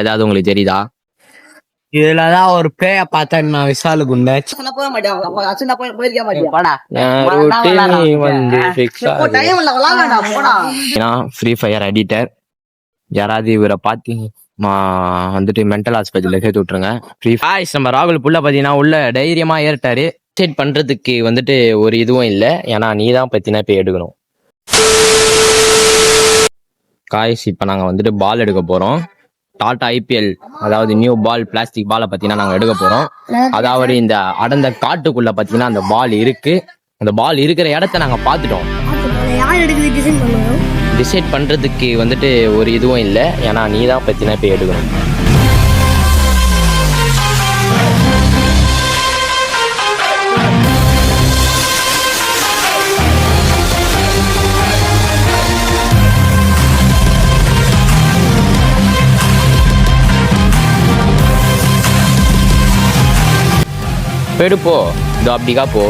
ஏதாவது உங்களுக்கு தெரியுதா? இதுலதான் ஒரு பேய பார்த்தேன் நான் விசாலு குண்ட ஃப்ரீ ஃபயர் எடிட்டர் யாராவது இவரை பார்த்து வந்துட்டு மென்டல் ஹாஸ்பிட்டலில் சேர்த்து விட்டுருங்க. ஃப்ரீ ஃபயர் நம்ம ராகுல் புள்ள பார்த்தீங்கன்னா உள்ள தைரியமா ஏறிட்டாரு. செட் பண்றதுக்கு வந்துட்டு ஒரு இதுவும் இல்லை, ஏன்னா நீ தான் பத்தினா போய் எடுக்கணும். காய்ஸ் இப்போ நாங்கள் வந்துட்டு பால் எடுக்க போறோம். டாடா ஐபிஎல், அதாவது நியூ பால், பிளாஸ்டிக் பாலை பார்த்தீங்கன்னா நாங்கள் எடுக்க போறோம். அதாவது இந்த அடர்ந்த காட்டுக்குள்ள பார்த்தீங்கன்னா அந்த பால் இருக்கு. அந்த பால் இருக்கிற இடத்த நாங்கள் பார்த்துட்டோம். டிசைட் பண்றதுக்கு வந்துட்டு ஒரு இதுவும் இல்லை, ஏன்னா நீ தான் பத்தினா போய் எடுக்கணும். எடுப்போ இதோ அப்படிக்கா போ.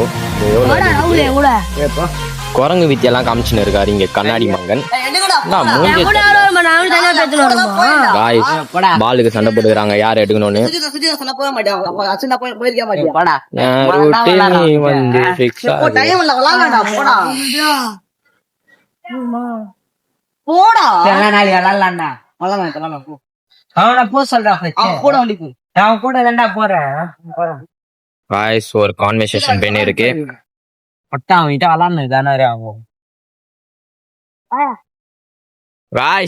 குரங்கு வித்தியெல்லாம் காமிச்சுன்னு இருக்காரு இங்க கண்ணாடி மங்கன். பாலுக்கு சண்டை போட்டுக்கிறாங்க யார் எடுக்கணும்னு. ஒரு கான்வர்சேஷன் பெண் இருக்கு.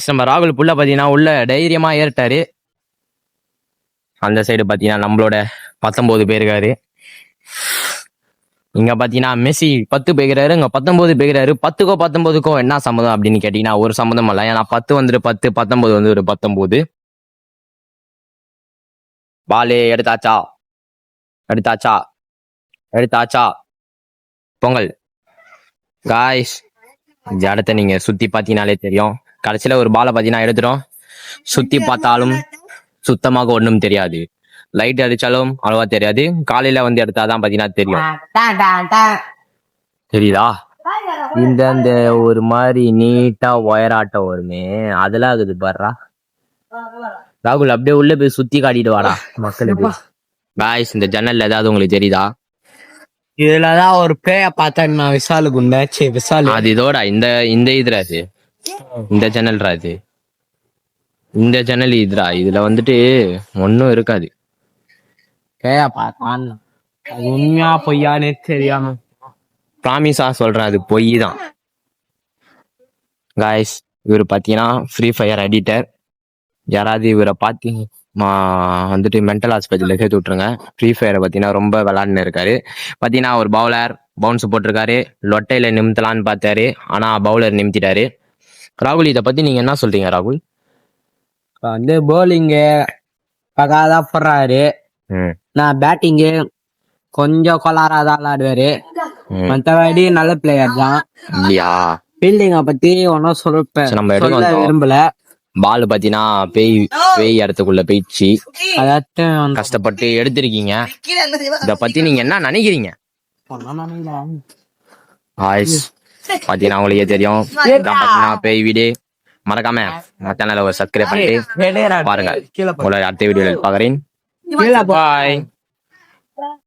நம்ம ராகுல் புள்ள பாத்தீங்கன்னா உள்ள தைரியமா ஏறிட்டாரு. அந்த சைடு பாத்தீங்கன்னா நம்மளோட 19 பேர் இருக்காரு. இங்க பாத்தீங்கன்னா மெஸ்ஸி 10 பேருக்காரு, இங்க 19 பேருக்காரு. 10க்கும் 19க்கும் என்ன சம்மதம் அப்படின்னு கேட்டீங்கன்னா ஒரு சம்மதம் இல்ல. ஏன்னா 10 வந்துட்டு 10, 19 வந்து ஒரு 19. பாலே எடுத்தாச்சா எடுத்தாச்சா எடுத்தாச்சா பொங்கல். காய்ஸ் இந்த இடத்த நீங்க சுத்தி பாத்தீங்கன்னாலே தெரியும். கடைசியில ஒரு பாலை பாத்தீங்கன்னா எடுத்துரும். சுத்தி பார்த்தாலும் சுத்தமாக ஒண்ணும் தெரியாது. லைட் அடிச்சாலும் அவ்வளவா தெரியாது. காலையில வந்து எடுத்தாதான் பாத்தீங்கன்னா தெரியும். தெரியுதா? இந்த ஒரு மாதிரி நீட்டா ஒயராட்டம் வருமே, அதெல்லாம் இருக்குது பாருடா. ராகுல் அப்படியே உள்ள போய் சுத்தி காட்டிட்டு வாடா மக்களுக்கு. காய்ஸ் இந்த ஜன்னல்ல ஏதாவது உங்களுக்கு தெரியுதா? இதுலதான் ஒரு பேய பார்த்தேன் நான் விசாலு குண்ட விசாலு. அது இதோட இந்த இதுராது, இந்த ஜன்னல் ராது, இந்த ஜன்னல் இதுரா. இதுல வந்துட்டு ஒன்னும் இருக்காது. பேய பார்த்தான், அது உண்மையா பொய்யானே தெரியாம ப்ராமிஸா சொல்றேன், அது பொய் தான். காய்ஸ் இவர் பாத்தீங்கன்னா ஃப்ரீ ஃபயர் எடிட்டர். யாராவது இவரை பார்த்து வந்துட்டு மென்டல் ஹாஸ்பிட்டலில் சேர்த்து விட்டுருங்க. ஃப்ரீ ஃபயரை பார்த்தீங்கன்னா ரொம்ப விளாட்னு இருக்காரு. பார்த்தீங்கன்னா ஒரு பவுலர் பவுன்ஸ் போட்டிருக்காரு. லொட்டையில நிமித்தலான்னு பார்த்தாரு, ஆனால் பவுலர் நிமித்திட்டாரு. ராகுல் இதை பற்றி நீங்கள் என்ன சொல்றீங்க ராகுல்? வந்து போலிங்கு பக்காதான் போடுறாரு. நான் பேட்டிங்கு கொஞ்சம் கொலாராதான் விளாடுவாரு. மற்றபடி நல்ல பிளேயர் தான். இல்லையா? ஃபீல்டிங்கை பற்றி ஒன்றும் சொல்ல விரும்பல. பால் பாத்தீங்கன்னா பேய் இடத்துக்குள்ள போயிடுச்சு. கஷ்டப்பட்டு எடுத்திருக்கீங்க. இத பத்தி நீங்க என்ன நினைக்கிறீங்க? பாத்தீங்கன்னா உங்களுக்கே தெரியும். பாத்தீங்கன்னா பேய் வீடு. மறக்காம சேனலை சப்ஸ்கிரைப் பண்ணிட்டு பாருங்க. உங்களை அடுத்த வீடியோல பாக்குறேன். பாய்.